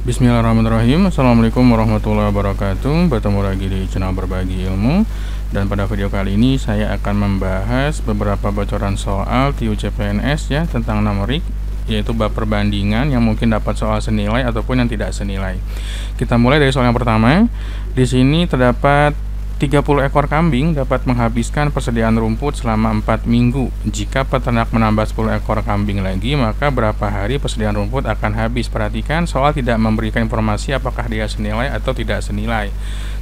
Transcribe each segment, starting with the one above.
Bismillahirrahmanirrahim. Assalamualaikum warahmatullahi wabarakatuh. Bertemu lagi di channel Berbagi Ilmu. Dan pada video kali ini saya akan membahas beberapa bocoran soal TIU CPNS ya tentang numerik, yaitu bab perbandingan yang mungkin dapat soal senilai ataupun yang tidak senilai. Kita mulai dari soal yang pertama. Di sini terdapat 30 ekor kambing dapat menghabiskan persediaan rumput selama 4 minggu. Jika peternak menambah 10 ekor kambing lagi, maka berapa hari persediaan rumput akan habis? Perhatikan, soal tidak memberikan informasi apakah dia senilai atau tidak senilai.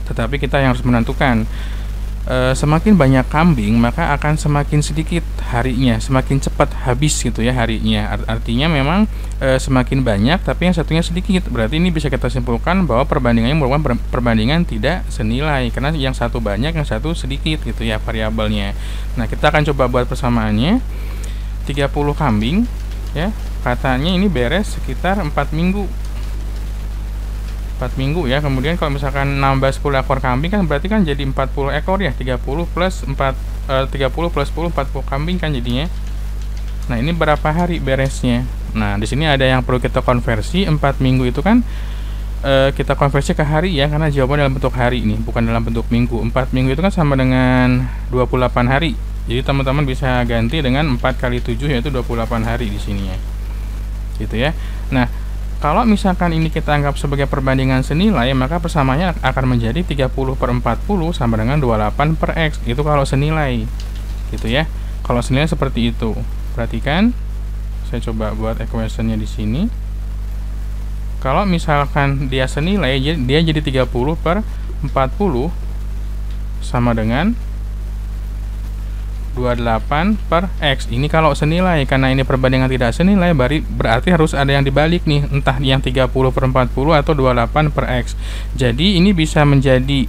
Tetapi kita yang harus menentukan. Semakin banyak kambing, maka akan semakin sedikit harinya, semakin cepat habis gitu ya harinya. Artinya memang semakin banyak, tapi yang satunya sedikit. Berarti ini bisa kita simpulkan bahwa perbandingannya merupakan perbandingan tidak senilai, karena yang satu banyak, yang satu sedikit gitu ya variabelnya. Nah, kita akan coba buat persamaannya. 30 kambing ya, katanya ini beres sekitar 4 minggu. 4 minggu ya. Kemudian kalau misalkan nambah 10 ekor kambing kan berarti kan jadi 40 ekor ya. 30 plus 10 40 kambing kan jadinya. Nah, ini berapa hari beresnya? Nah, di sini ada yang perlu kita konversi. 4 minggu itu kan kita konversi ke hari ya, karena jawabannya dalam bentuk hari ini, bukan dalam bentuk minggu. 4 minggu itu kan sama dengan 28 hari. Jadi teman-teman bisa ganti dengan 4 kali 7 yaitu 28 hari di sini ya. Gitu ya. Nah, kalau misalkan ini kita anggap sebagai perbandingan senilai, maka persamaannya akan menjadi 30 per 40 sama dengan 28 per X. Itu kalau senilai gitu ya. Kalau senilai seperti itu. Perhatikan, saya coba buat equationnya di sini. Kalau misalkan dia senilai, dia jadi 30 per 40 sama dengan 28 per X. Ini kalau senilai, karena ini perbandingan tidak senilai, berarti harus ada yang dibalik nih, entah yang 30 per 40 atau 28 per X. Jadi ini bisa menjadi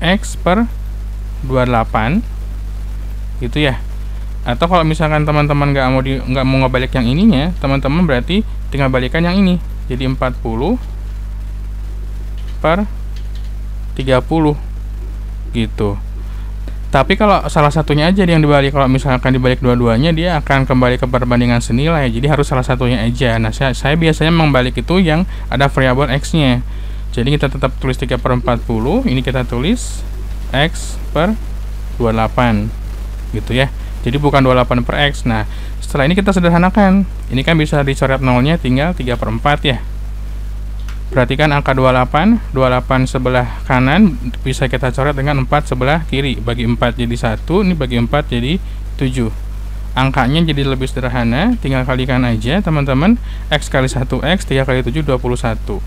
X per 28 gitu ya. Atau kalau misalkan teman-teman nggak mau ngebalik yang ininya, teman-teman berarti tinggal balikan yang ini. Jadi 40 per 30 gitu. Tapi kalau salah satunya aja yang dibalik, kalau misalkan dibalik dua-duanya, dia akan kembali ke perbandingan senilai. Jadi harus salah satunya aja. Nah, saya biasanya membalik itu yang ada variabel X-nya. Jadi kita tetap tulis 3 per 40. Ini kita tulis X per 28. Gitu ya. Jadi bukan 28 per X. Nah, setelah ini kita sederhanakan. Ini kan bisa dicoret nolnya, tinggal 3 per 4 ya. Perhatikan angka 28 sebelah kanan bisa kita coret dengan 4 sebelah kiri. Bagi 4 jadi 1, ini bagi 4 jadi 7. Angkanya jadi lebih sederhana, tinggal kalikan aja teman-teman. X kali 1X, 3 kali 7, 21.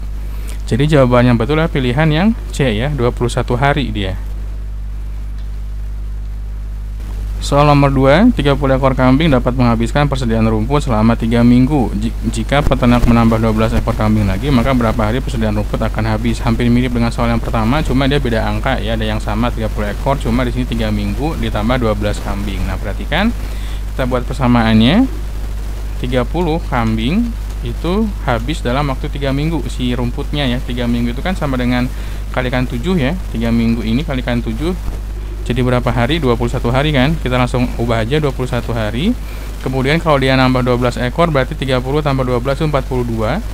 Jadi jawabannya betul adalah pilihan yang C ya, 21 hari dia. Soal nomor 2, 30 ekor kambing dapat menghabiskan persediaan rumput selama 3 minggu. Jika peternak menambah 12 ekor kambing lagi, maka berapa hari persediaan rumput akan habis? Hampir mirip dengan soal yang pertama, cuma dia beda angka ya. Ada yang sama 30 ekor, cuma di sini 3 minggu ditambah 12 kambing. Nah, perhatikan, kita buat persamaannya. 30 kambing itu habis dalam waktu 3 minggu si rumputnya ya. 3 minggu itu kan sama dengan kalikan 7 ya. 3 minggu ini kalikan 7. Jadi berapa hari? 21 hari kan? Kita langsung ubah aja 21 hari. Kemudian kalau dia nambah 12 ekor berarti 30 tambah 12 itu 42.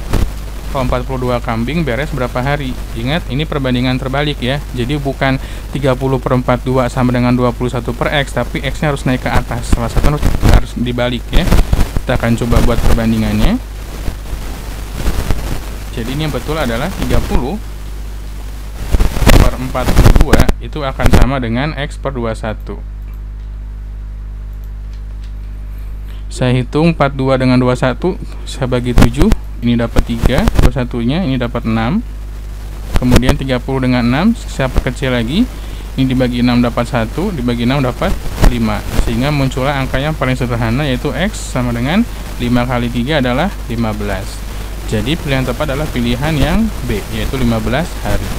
Kalau 42 kambing beres berapa hari? Ingat, ini perbandingan terbalik ya. Jadi bukan 30 per 42 sama dengan 21 per X, tapi X-nya harus naik ke atas. Salah satu harus dibalik ya. Kita akan coba buat perbandingannya. Jadi ini yang betul adalah 30 per 42 itu akan sama dengan X per 21. Saya hitung 42 dengan 21, saya bagi 7, ini dapat 3, 21 nya ini dapat 6. Kemudian 30 dengan 6, saya perkecil lagi, ini dibagi 6 dapat 1, dibagi 6 dapat 5. Sehingga muncullah angka yang paling sederhana, yaitu X sama dengan 5 kali 3 adalah 15. Jadi pilihan tepat adalah pilihan yang B, yaitu 15 hari.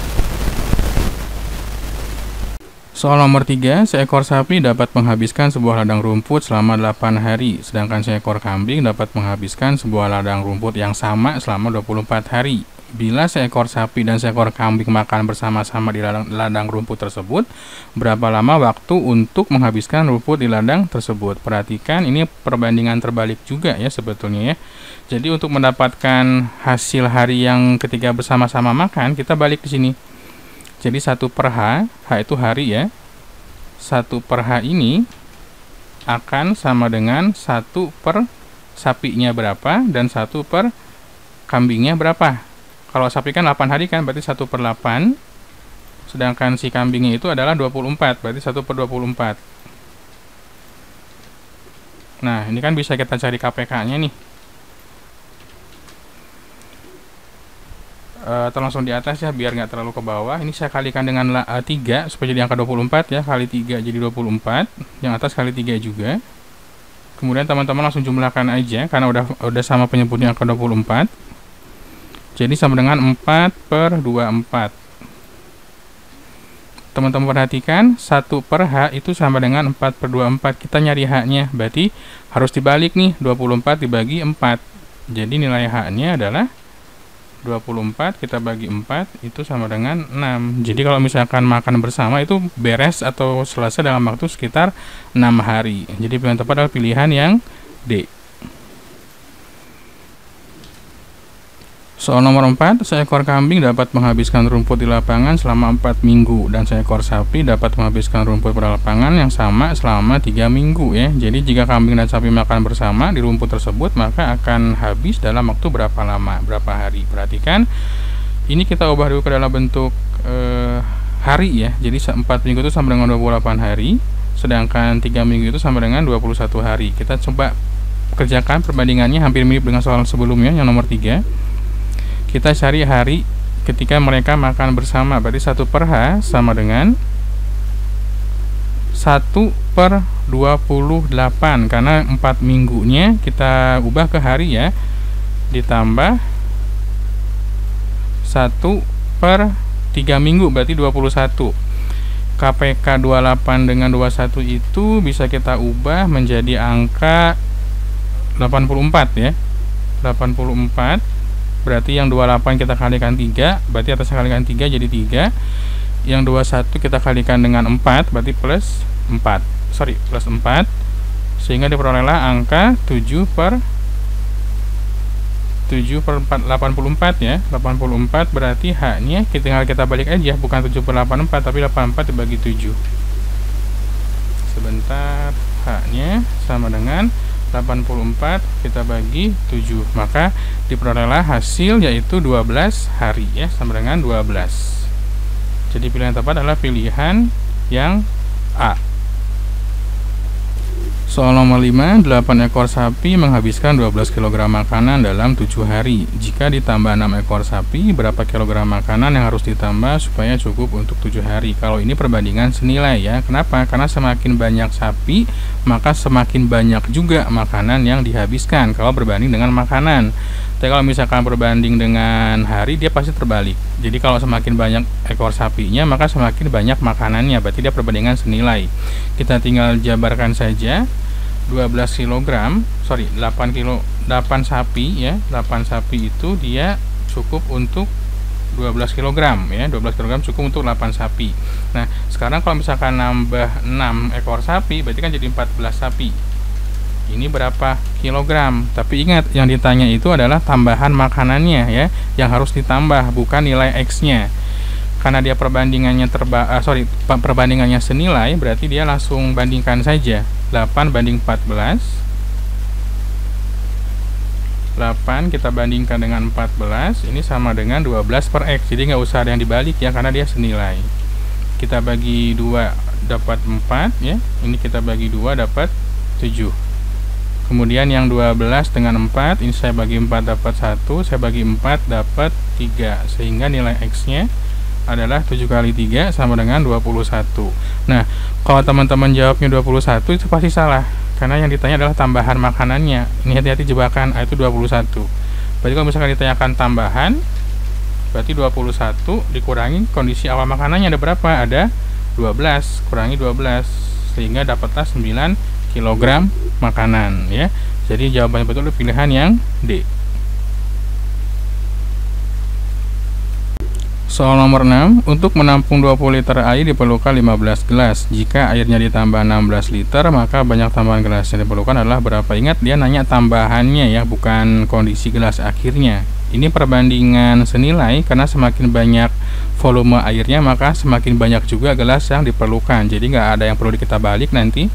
Soal nomor 3, seekor sapi dapat menghabiskan sebuah ladang rumput selama 8 hari, sedangkan seekor kambing dapat menghabiskan sebuah ladang rumput yang sama selama 24 hari. Bila seekor sapi dan seekor kambing makan bersama-sama di ladang rumput tersebut, berapa lama waktu untuk menghabiskan rumput di ladang tersebut? Perhatikan, ini perbandingan terbalik juga ya sebetulnya ya. Jadi untuk mendapatkan hasil hari yang ketika bersama-sama makan, kita balik di sini. Jadi 1 per H, H itu hari ya. 1 per H ini akan sama dengan 1 per sapinya berapa dan 1 per kambingnya berapa. Kalau sapi kan 8 hari kan, berarti 1 per 8. Sedangkan si kambingnya itu adalah 24, berarti 1 per 24. Nah, ini kan bisa kita cari KPK-nya nih. Langsung di atas ya, biar nggak terlalu ke bawah. Ini saya kalikan dengan 3, supaya jadi angka 24 ya. Kali 3 jadi 24. Yang atas kali 3 juga. Kemudian teman-teman langsung jumlahkan aja, karena udah sama penyebutnya angka 24. Jadi sama dengan 4 per 24. Teman-teman perhatikan, 1 per H itu sama dengan 4 per 24. Kita nyari H-nya, berarti harus dibalik nih, 24 dibagi 4. Jadi nilai H-nya adalah 24 kita bagi 4 itu sama dengan 6. Jadi kalau misalkan makan bersama itu beres atau selesai dalam waktu sekitar 6 hari. Jadi pilihan tepat adalah pilihan yang D. Soal nomor 4, seekor kambing dapat menghabiskan rumput di lapangan selama 4 minggu dan seekor sapi dapat menghabiskan rumput pada lapangan yang sama selama 3 minggu ya. Jadi jika kambing dan sapi makan bersama di rumput tersebut, maka akan habis dalam waktu berapa lama, berapa hari. Perhatikan, ini kita ubah dulu ke dalam bentuk hari ya. Jadi 4 minggu itu sama dengan 28 hari, sedangkan 3 minggu itu sama dengan 21 hari. Kita coba kerjakan perbandingannya hampir mirip dengan soal sebelumnya yang nomor 3. Kita cari hari ketika mereka makan bersama, berarti 1 per H sama dengan 1 per 28, karena 4 minggunya kita ubah ke hari ya, ditambah 1 per 3 minggu, berarti 21. KPK 28 dengan 21 itu bisa kita ubah menjadi angka 84 ya. 84 berarti yang 28 kita kalikan 3, berarti atasnya kalikan 3 jadi 3. Yang 21 kita kalikan dengan 4, berarti plus 4. Sehingga diperolehlah angka 7 per 4, 84 ya. 84 berarti H-nya tinggal kita balik aja, bukan 7 per 84 tapi 84 dibagi 7. Sebentar, H-nya sama dengan 84 kita bagi 7, maka diperolehlah hasil yaitu 12 hari ya, sama dengan 12. Jadi pilihan tepat adalah pilihan yang A. Soal nomor 5, 8 ekor sapi menghabiskan 12 kg makanan dalam 7 hari. Jika ditambah 6 ekor sapi, berapa kilogram makanan yang harus ditambah supaya cukup untuk 7 hari? Kalau ini perbandingan senilai ya. Kenapa? Karena semakin banyak sapi, maka semakin banyak juga makanan yang dihabiskan kalau berbanding dengan makanan. Tapi kalau misalkan berbanding dengan hari, dia pasti terbalik. Jadi kalau semakin banyak ekor sapinya, maka semakin banyak makanannya. Berarti dia perbandingan senilai. Kita tinggal jabarkan saja. 8 sapi ya. 8 sapi itu dia cukup untuk 12 kg ya. 12 kg cukup untuk 8 sapi. Nah, sekarang kalau misalkan nambah 6 ekor sapi, berarti kan jadi 14 sapi. Ini berapa kilogram? Tapi ingat, yang ditanya itu adalah tambahan makanannya ya, yang harus ditambah, bukan nilai X-nya. Karena dia perbandingannya perbandingannya senilai, berarti dia langsung bandingkan saja. 8 banding 14. 8 kita bandingkan dengan 14, ini sama dengan 12 per X. Jadi nggak usah ada yang dibalik ya, karena dia senilai. Kita bagi 2 dapat 4 ya. Ini kita bagi 2 dapat 7. Kemudian yang 12 dengan 4, ini saya bagi 4 dapat 1, saya bagi 4 dapat 3. Sehingga nilai X-nya adalah 7 kali 3 sama dengan 21. Nah, kalau teman-teman jawabnya 21 itu pasti salah, karena yang ditanya adalah tambahan makanannya. Ini hati-hati jebakan, itu 21. Berarti kalau misalkan ditanyakan tambahan, berarti 21 dikurangi kondisi awal makanannya ada berapa? Ada 12, kurangi 12, sehingga dapatlah 9 kg makanan ya. Jadi jawabannya betul pilihan yang D. Soal nomor 6, untuk menampung 20 liter air diperlukan 15 gelas. Jika airnya ditambah 16 liter, maka banyak tambahan gelas yang diperlukan adalah berapa? Ingat, dia nanya tambahannya ya, bukan kondisi gelas akhirnya. Ini perbandingan senilai, karena semakin banyak volume airnya, maka semakin banyak juga gelas yang diperlukan. Jadi nggak ada yang perlu kita balik nanti.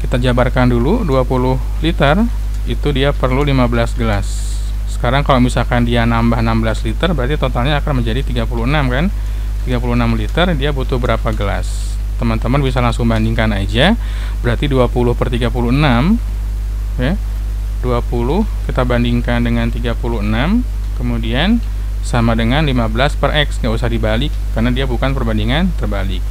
Kita jabarkan dulu, 20 liter, itu dia perlu 15 gelas. Sekarang kalau misalkan dia nambah 16 liter, berarti totalnya akan menjadi 36 kan? 36 liter, dia butuh berapa gelas? Teman-teman bisa langsung bandingkan aja. Berarti 20 per 36 ya. 20 kita bandingkan dengan 36, kemudian sama dengan 15 per X. Nggak usah dibalik, karena dia bukan perbandingan terbalik.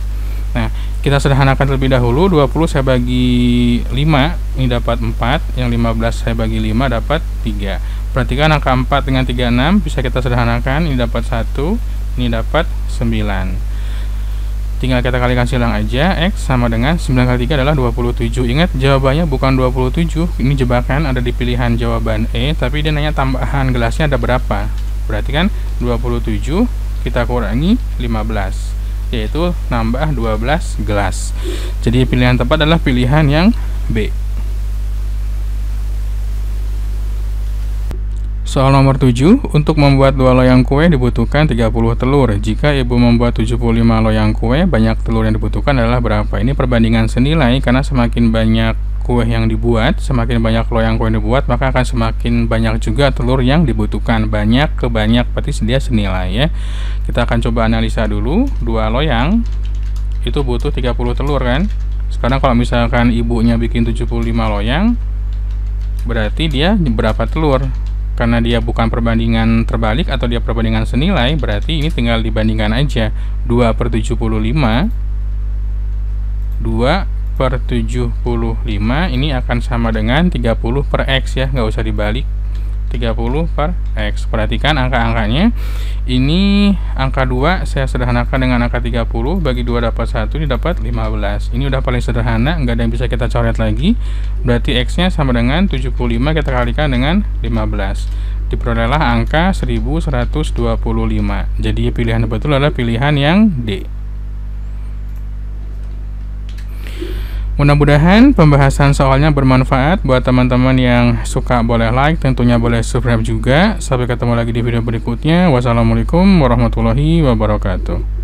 Nah, kita sederhanakan terlebih dahulu. 20 saya bagi 5, ini dapat 4. Yang 15 saya bagi 5 dapat 3. Perhatikan angka 4 dengan 36 bisa kita sederhanakan. Ini dapat 1, ini dapat 9. Tinggal kita kalikan silang aja. X sama dengan 9 kali 3 adalah 27. Ingat, jawabannya bukan 27. Ini jebakan, ada di pilihan jawaban E, tapi dia nanya tambahan gelasnya ada berapa. Berarti kan 27 kita kurangi 15, yaitu nambah 12 gelas. Jadi pilihan tepat adalah pilihan yang B. Soal nomor 7, untuk membuat 2 loyang kue dibutuhkan 30 telur. Jika ibu membuat 75 loyang kue, banyak telur yang dibutuhkan adalah berapa? Ini perbandingan senilai, karena semakin banyak kue yang dibuat, semakin banyak loyang kue yang dibuat, maka akan semakin banyak juga telur yang dibutuhkan. Banyak ke banyak berarti dia senilai ya. Kita akan coba analisa dulu. 2 loyang itu butuh 30 telur kan. Sekarang kalau misalkan ibunya bikin 75 loyang, berarti dia berapa telur? Karena dia bukan perbandingan terbalik atau dia perbandingan senilai, berarti ini tinggal dibandingkan aja. 2 per 75, 2 per 75 ini akan sama dengan 30 per X ya, nggak usah dibalik. 30 per X. Perhatikan angka-angkanya. Ini angka 2 saya sederhanakan dengan angka 30, bagi 2 dapat 1, ini dapat 15. Ini udah paling sederhana, nggak ada yang bisa kita coret lagi. Berarti X nya sama dengan 75 kita kalikan dengan 15. Diperolehlah angka 1125. Jadi pilihan betul adalah pilihan yang D. Mudah-mudahan pembahasan soalnya bermanfaat buat teman-teman. Yang suka boleh like, tentunya boleh subscribe juga. Sampai ketemu lagi di video berikutnya. Wassalamualaikum warahmatullahi wabarakatuh.